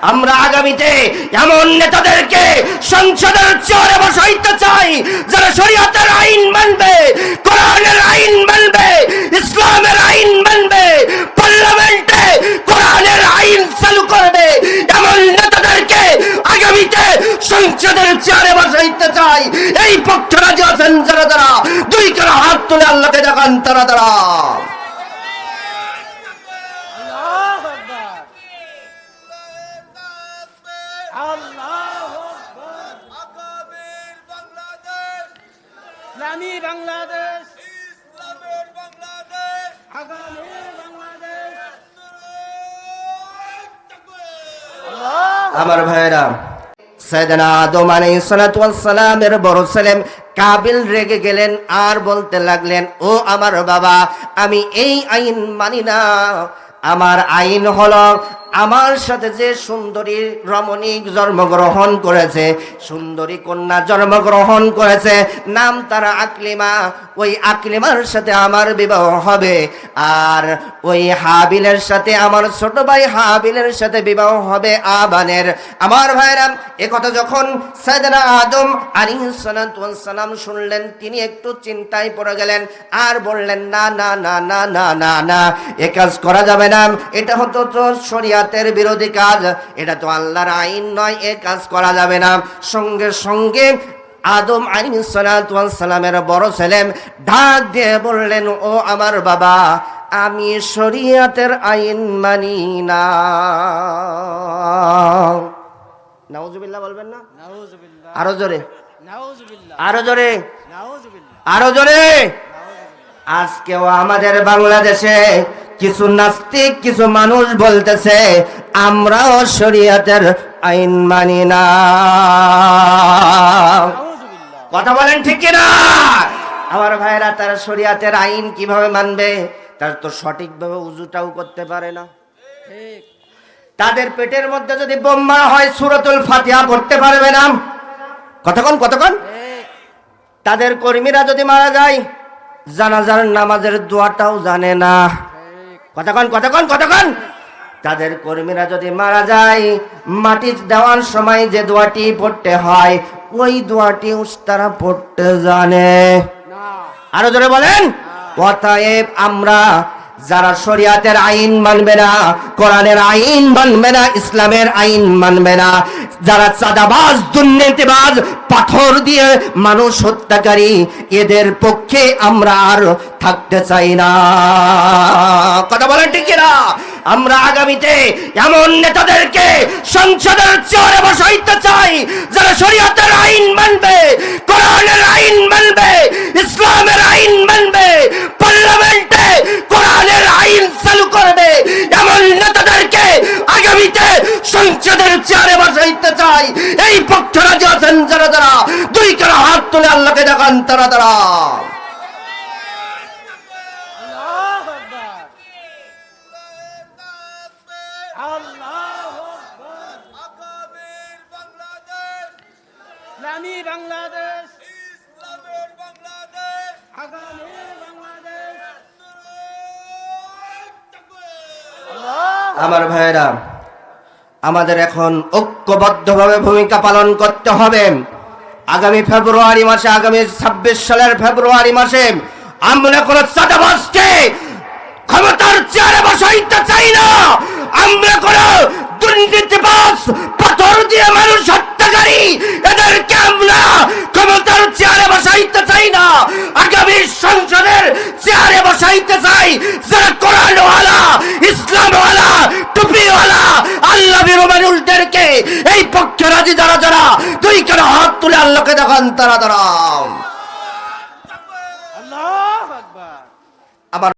আমরা আগামীতে এমন নেতাদেরকে সংসদের চেয়ারে বসাইতে চাই যারা শরীয়তের আইন মানবে, কোরআনের আইন মানবে, ইসলামের আইন মানবে, পার্লামেন্টে কোরআনের আইন চালু করবে। এমন নেতাদেরকে আগামীতে সংসদের চেয়ারে বসাইতে চাই। এই পক্ষে রাজি আছেন যারা যারা, দুই করে হাত তুলে আল্লাহকে দেখান তারা তারা। বাংলাদেশ, ইসলামের বাংলাদেশ, আগামীর বাংলাদেশ। আমার ভাইরা, সাইয়েদনা আদম আলাইহিস সালাতু ওয়াস সালামের বড় ছেলে কাবিল রেগে গেলেন আর বলতে লাগলেন, ও আমার বাবা, আমি এই আইন মানি না। আমার আইন হলো আমার সাথে যে সুন্দরী রমণী জন্মগ্রহণ করেছে, সুন্দরী কন্যা জন্মগ্রহণ করেছে, নাম তার আকলিমা, ওই আকলিমার সাথে আমার বিবাহ হবে। আর ওই হাবিলের সাথে আমার ছোট ভাই হাবিলের সাথে বিবাহ হবে আবানের। আমার ভাইরা, এ কথা যখন সাইয়েদনা আদম আলাইহিস সালাতু ওয়াস সালাম শুনলেন, তিনি একটু চিন্তায় পড়ে গেলেন আর বললেন, না না না না না না না, এ কাজ করা যাবে না, এটা হতো তো শরীয়তের বিরোধী কাজ, এটা তো আল্লাহর আইন নয়, এ কাজ করা যাবে না। সঙ্গে সঙ্গে আদম আলাইহিস সালাতু ওয়াস সালামের বড় ছেলে ডাক দিয়ে বললেন, ও আমার বাবা, আমি শরীয়তের আইন মানি না। নাউজুবিল্লাহ বলবেন না? নাউজুবিল্লাহ। আরো জোরে, নাউজুবিল্লাহ। আরো জোরে, নাউজুবিল্লাহ। আরো জোরে। আজকেও আমাদের বাংলাদেশে কিছু নাস্তিক কিছু মানুষ বলতেছে, আমরাও শরীয়তের আইন মানি না। কথা বলেন ঠিক কিনা? আমার ভাইরা, তারা শরীয়তের আইন কিভাবে মানবে? তারা তো সঠিকভাবে উযুটাও করতে পারে না। ঠিক। তাদের পেটের মধ্যে যদি বোম মারা হয়, সূরাতুল ফাতিহা পড়তে পারবে না। কতক্ষণ কতক্ষণ? ঠিক। তাদের কর্মীরা যদি মারা যায়, জানাজার নামাজের দোয়াটাও জানে না। কতক্ষণ কতক্ষণ কতক্ষণ? তাদের কর্মীরা যদি মারা যায়, মাটি দেওয়ার সময় যে দোয়াটি পড়তে হয়, ওই দোয়াটি তারা পড়তে জানে না। আরো জোরে বলেন। অতএব আমরা যারা শরীয়তের আইন মানবে না, কোরআনের আইন মানবে না, ইসলামের আইন মানবে না, যারা চাঁদাবাজ, দুর্নীতিবাজ, পাথর দিয়ে মানুষ হত্যাকারী, এদের পক্ষে আমরা আর থাকতে চাই না। কথা বলেন ঠিক কিনা? আমরা আগামীতে এমন নেতাদেরকে সংসদের চেয়ারে বসাইতে চাই যারা শরীয়তের আইন মানবে, কোরআনের আইন মানবে, ইসলামের আইন মানবে, পার্লামেন্টে কোরআনের আইন চালু করবে। এমন নেতাদেরকে আগামীতে সংসদের চেয়ারে বসাইতে চাই। এই পক্ষে রাজি আছেন যারা যারা, দুই করে হাত তুলে আল্লাহকে দেখান তারা তারা। আল্লাহু আকবার। আল্লাহু আকবার। আগামীর বাংলাদেশ, ইসলামী বাংলাদেশ, ইসলামের বাংলাদেশ, আগামীর বাংলাদেশ। আমার ভাইরা, আমাদের এখন ঐক্যবদ্ধভাবে ভূমিকা পালন করতে হবে। আগামী ফেব্রুয়ারি মাসে, আগামী 26 সালের ফেব্রুয়ারি মাসে আমরা কোন চাঁদাবাজকে ক্ষমতার চেয়ারে বসাইতে চাই না। আমরা কোন দুর্নীতিবাজ, পাথর দিয়ে মানুষ হত্যাকারী, এদেরকে আমরা ক্ষমতার চেয়ারে বসাইতে চাই না। আগামী সংসদের চেয়ারে বসাইতে চাই যারা কোরআনওয়ালা, ইসলামওয়ালা, টুপিওয়ালা, আল্লাহ বিরোধী মানুষদেরকে। এই পক্ষে রাজি যারা যারা, দুই করে হাত তুলে আল্লাহকে দেখান তারা তারা। আল্লাহু আকবার। আবার